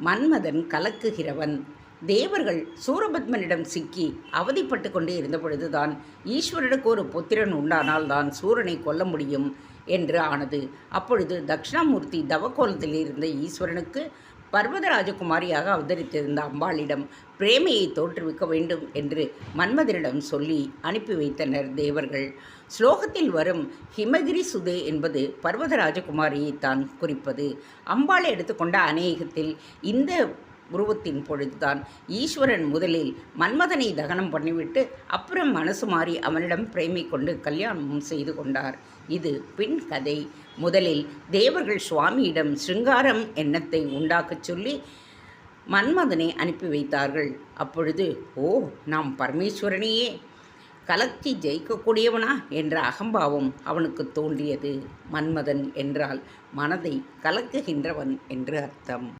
மன்மதன் கலக்குகிறவன். தேவர்கள் சூரபத்மனிடம் சிக்கி அவதிப்பட்டு கொண்டே இருந்தபொழுதுதான் ஈஸ்வரனுக்கு ஒரு புத்திரன் உண்டானால் தான் சூரனை கொல்ல முடியும் என்று ஆனது. அப்பொழுது தட்சிணாமூர்த்தி தவக்கோலத்தில் இருந்த ஈஸ்வரனுக்கு பர்வத ராஜகுமாரியாக அவதரித்திருந்த அம்பாளிடம் பிரேமையை தோற்றுவிக்க வேண்டும் என்று மன்மதனிடம் சொல்லி அனுப்பி வைத்தனர் தேவர்கள். ஸ்லோகத்தில் வரும் ஹிமகிரி சுதே என்பது பர்வத ராஜகுமாரியைத்தான் குறிப்பது. அம்பாளை எடுத்துக்கொண்ட அநேகத்தில் இந்த உருவத்தின் பொழுதுதான் ஈஸ்வரன் முதலில் மன்மதனை தகனம் பண்ணிவிட்டு அப்புறம் மனசு மாறி அவனிடம் பிரேமை கொண்டு கல்யாணமும் செய்து கொண்டார். இது பின் கதை. முதலில் தேவர்கள் சுவாமியிடம் சிருங்காரம் எண்ணத்தை உண்டாக்கச் சொல்லி மன்மதனை அனுப்பி வைத்தார்கள். அப்பொழுது நாம் பரமேஸ்வரனையே கலக்கி ஜெயிக்கக்கூடியவனா என்ற அகம்பாவம் அவனுக்கு தோன்றியது. மன்மதன் என்றால் மனதை கலக்குகின்றவன் என்று அர்த்தம்.